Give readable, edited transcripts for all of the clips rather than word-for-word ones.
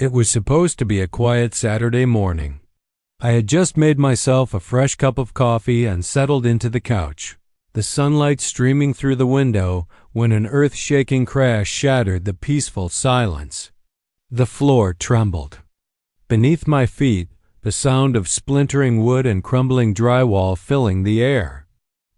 It was supposed to be a quiet Saturday morning. I had just made myself a fresh cup of coffee and settled into the couch, the sunlight streaming through the window, when an earth-shaking crash shattered the peaceful silence. The floor trembled. Beneath my feet, the sound of splintering wood and crumbling drywall filling the air.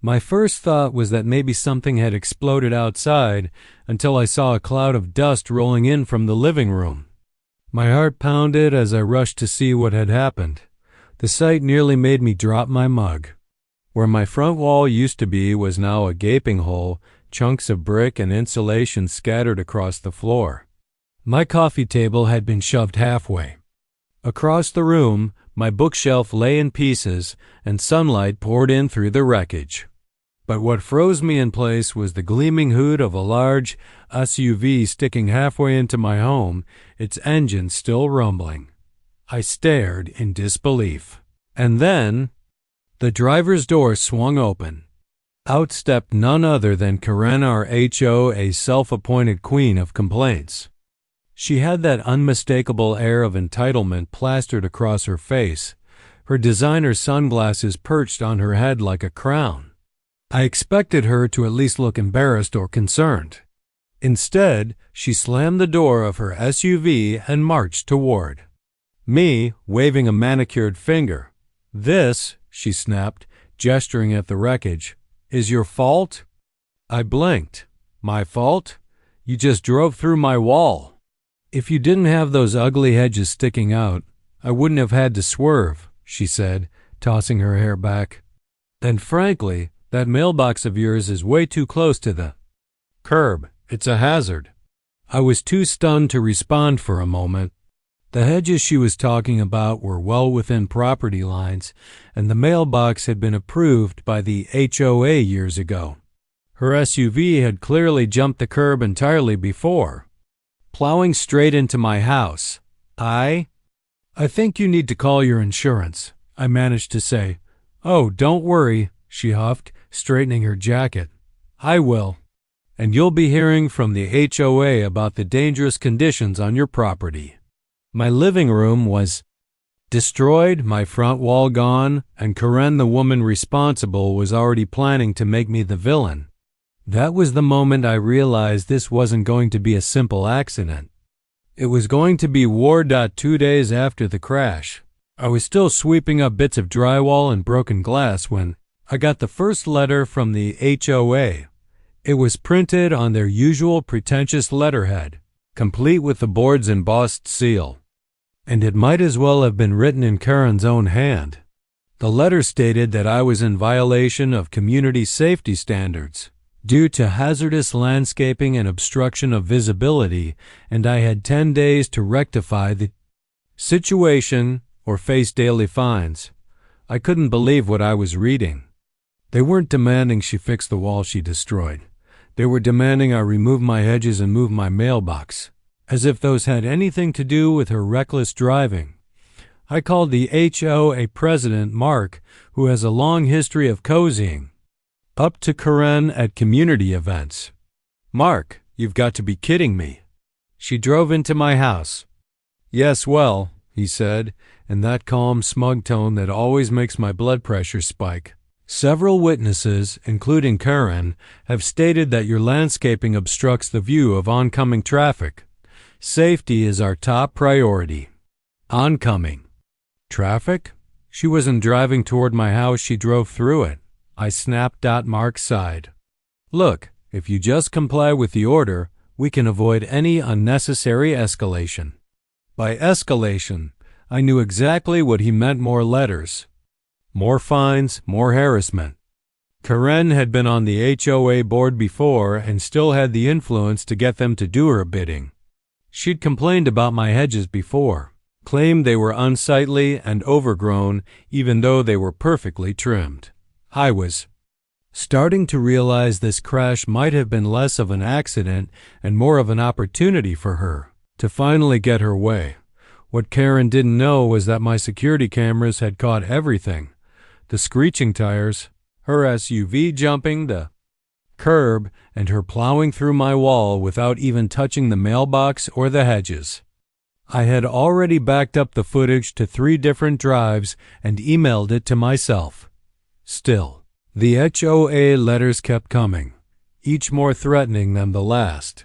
My first thought was that maybe something had exploded outside, until I saw a cloud of dust rolling in from the living room. My heart pounded as I rushed to see what had happened. The sight nearly made me drop my mug. Where my front wall used to be was now a gaping hole, chunks of brick and insulation scattered across the floor. My coffee table had been shoved halfway. Across the room, my bookshelf lay in pieces, and sunlight poured in through the wreckage. But what froze me in place was the gleaming hood of a large SUV sticking halfway into my home, its engine still rumbling. I stared in disbelief. And then, the driver's door swung open. Out stepped none other than Karen, our HOA self-appointed queen of complaints. She had that unmistakable air of entitlement plastered across her face, her designer sunglasses perched on her head like a crown. I expected her to at least look embarrassed or concerned. Instead, she slammed the door of her SUV and marched toward me, waving a manicured finger. "This," she snapped, gesturing at the wreckage, "is your fault?" I blinked. "My fault? You just drove through my wall." "If you didn't have those ugly hedges sticking out, I wouldn't have had to swerve," she said, tossing her hair back. "And frankly, that mailbox of yours is way too close to the curb. It's a hazard." I was too stunned to respond for a moment. The hedges she was talking about were well within property lines, and the mailbox had been approved by the HOA years ago. Her SUV had clearly jumped the curb entirely before, plowing straight into my house. I think you need to call your insurance," I managed to say. "Oh, don't worry," she huffed, straightening her jacket. "I will. And you'll be hearing from the HOA about the dangerous conditions on your property." My living room was destroyed, my front wall gone, and Karen, the woman responsible, was already planning to make me the villain. That was the moment I realized this wasn't going to be a simple accident. It was going to be war. 2 days after the crash, I was still sweeping up bits of drywall and broken glass when I got the first letter from the HOA. It was printed on their usual pretentious letterhead, complete with the board's embossed seal. And it might as well have been written in Karen's own hand. The letter stated that I was in violation of community safety standards due to hazardous landscaping and obstruction of visibility, and I had 10 days to rectify the situation or face daily fines. I couldn't believe what I was reading. They weren't demanding she fix the wall she destroyed. They were demanding I remove my hedges and move my mailbox, as if those had anything to do with her reckless driving. I called the HOA president, Mark, who has a long history of cozying up to Karen at community events. "Mark, you've got to be kidding me." She drove into my house. "Yes, well," he said, in that calm, smug tone that always makes my blood pressure spike. "Several witnesses, including Karen, have stated that your landscaping obstructs the view of oncoming traffic. Safety is our top priority." Oncoming traffic? She wasn't driving toward my house, she drove through it. I snapped. Mark sighed. "Look, if you just comply with the order, we can avoid any unnecessary escalation." By escalation, I knew exactly what he meant: more letters, more fines, more harassment. Karen had been on the HOA board before and still had the influence to get them to do her bidding. She'd complained about my hedges before, claimed they were unsightly and overgrown even though they were perfectly trimmed. I was starting to realize this crash might have been less of an accident and more of an opportunity for her to finally get her way. What Karen didn't know was that my security cameras had caught everything: the screeching tires, her SUV jumping the curb, and her plowing through my wall without even touching the mailbox or the hedges. I had already backed up the footage to 3 different drives and emailed it to myself. Still, the HOA letters kept coming, each more threatening than the last.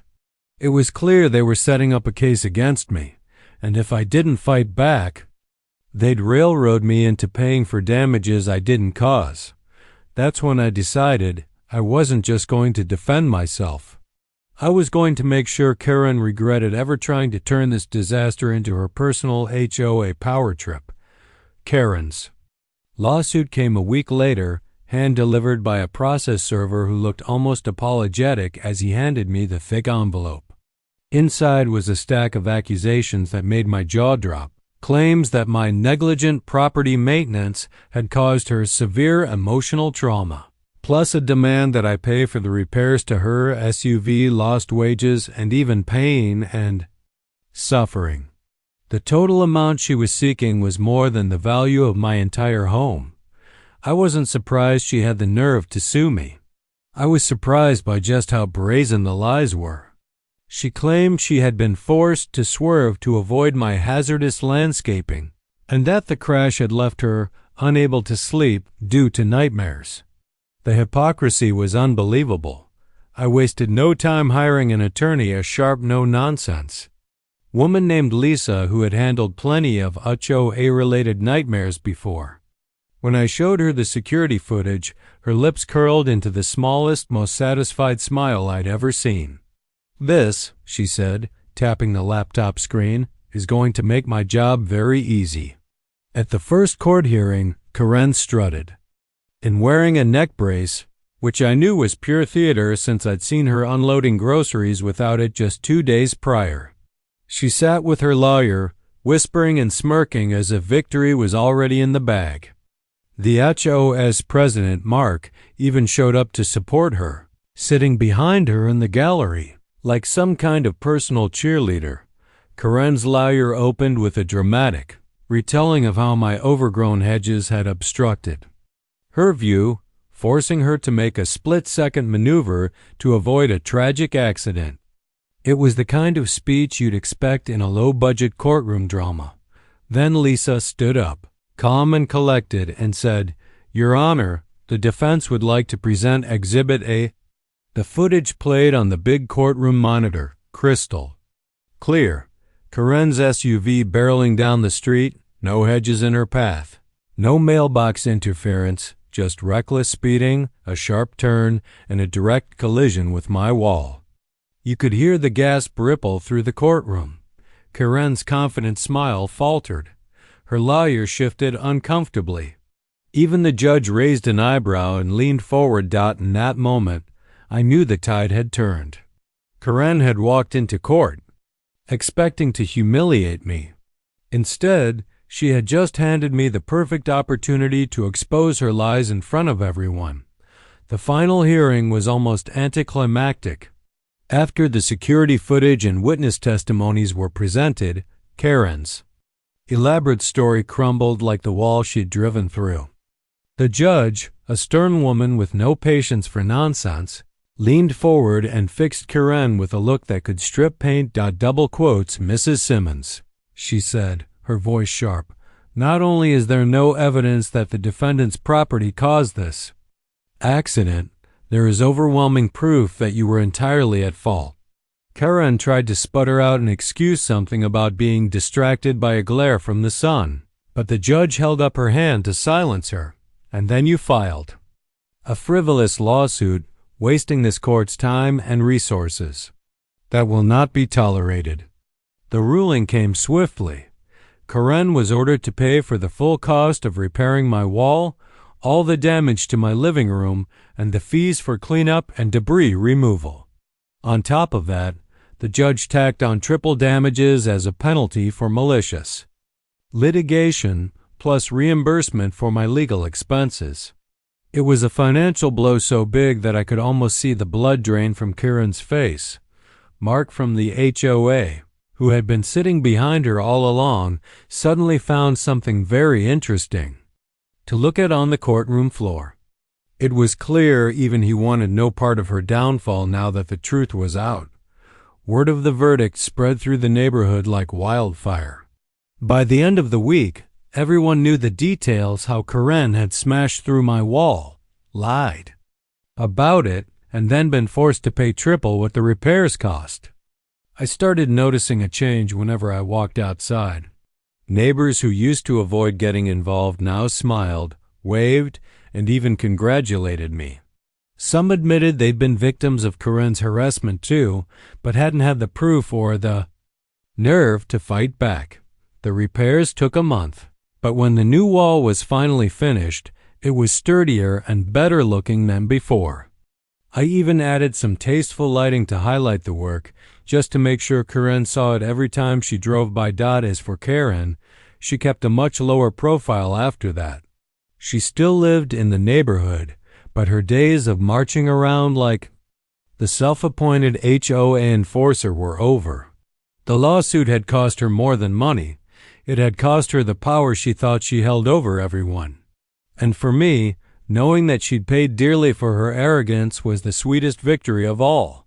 It was clear they were setting up a case against me, and if I didn't fight back, they'd railroad me into paying for damages I didn't cause. That's when I decided I wasn't just going to defend myself. I was going to make sure Karen regretted ever trying to turn this disaster into her personal HOA power trip. Karen's lawsuit came a week later, hand-delivered by a process server who looked almost apologetic as he handed me the thick envelope. Inside was a stack of accusations that made my jaw drop. Claims that my negligent property maintenance had caused her severe emotional trauma, plus a demand that I pay for the repairs to her SUV, lost wages, and even pain and suffering. The total amount she was seeking was more than the value of my entire home. I wasn't surprised she had the nerve to sue me. I was surprised by just how brazen the lies were. She claimed she had been forced to swerve to avoid my hazardous landscaping, and that the crash had left her unable to sleep due to nightmares. The hypocrisy was unbelievable. I wasted no time hiring an attorney, a sharp no-nonsense woman named Lisa who had handled plenty of HOA-related nightmares before. When I showed her the security footage, her lips curled into the smallest, most satisfied smile I'd ever seen. "This," she said, tapping the laptop screen, "is going to make my job very easy." At the first court hearing, Karen strutted. In wearing a neck brace, which I knew was pure theater since I'd seen her unloading groceries without it just 2 days prior. She sat with her lawyer, whispering and smirking as if victory was already in the bag. The HOA's president, Mark, even showed up to support her, sitting behind her in the gallery. Like some kind of personal cheerleader, Karen's lawyer opened with a dramatic retelling of how my overgrown hedges had obstructed her view, forcing her to make a split-second maneuver to avoid a tragic accident. It was the kind of speech you'd expect in a low-budget courtroom drama. Then Lisa stood up, calm and collected, and said, "Your Honor, the defense would like to present Exhibit A." The footage played on the big courtroom monitor, crystal clear. Karen's SUV barreling down the street, no hedges in her path, no mailbox interference, just reckless speeding, a sharp turn, and a direct collision with my wall. You could hear the gasp ripple through the courtroom. Karen's confident smile faltered. Her lawyer shifted uncomfortably. Even the judge raised an eyebrow and leaned forward. In that moment, I knew the tide had turned. Karen had walked into court, expecting to humiliate me. Instead, she had just handed me the perfect opportunity to expose her lies in front of everyone. The final hearing was almost anticlimactic. After the security footage and witness testimonies were presented, Karen's elaborate story crumbled like the wall she'd driven through. The judge, a stern woman with no patience for nonsense, leaned forward and fixed Karen with a look that could strip paint. Double quotes, "Mrs. Simmons," she said, her voice sharp, "not only is there no evidence that the defendant's property caused this accident, there is overwhelming proof that you were entirely at fault." Karen tried to sputter out an excuse, something about being distracted by a glare from the sun, but the judge held up her hand to silence her. "And then you filed a frivolous lawsuit, wasting this court's time and resources. That will not be tolerated." The ruling came swiftly. Karen was ordered to pay for the full cost of repairing my wall, all the damage to my living room, and the fees for cleanup and debris removal. On top of that, the judge tacked on triple damages as a penalty for malicious litigation, plus reimbursement for my legal expenses. It was a financial blow so big that I could almost see the blood drain from Karen's face. Mark from the HOA, who had been sitting behind her all along, suddenly found something very interesting to look at on the courtroom floor. It was clear even he wanted no part of her downfall now that the truth was out. Word of the verdict spread through the neighborhood like wildfire. By the end of the week, everyone knew the details how Karen had smashed through my wall, lied about it, and then been forced to pay triple what the repairs cost. I started noticing a change whenever I walked outside. Neighbors who used to avoid getting involved now smiled, waved, and even congratulated me. Some admitted they'd been victims of Karen's harassment too, but hadn't had the proof or the nerve to fight back. The repairs took a month, but when the new wall was finally finished, it was sturdier and better looking than before. I even added some tasteful lighting to highlight the work, just to make sure Karen saw it every time she drove by. As for Karen, she kept a much lower profile after that. She still lived in the neighborhood, but her days of marching around like the self-appointed HOA enforcer were over. The lawsuit had cost her more than money. It had cost her the power she thought she held over everyone. And for me, knowing that she'd paid dearly for her arrogance was the sweetest victory of all.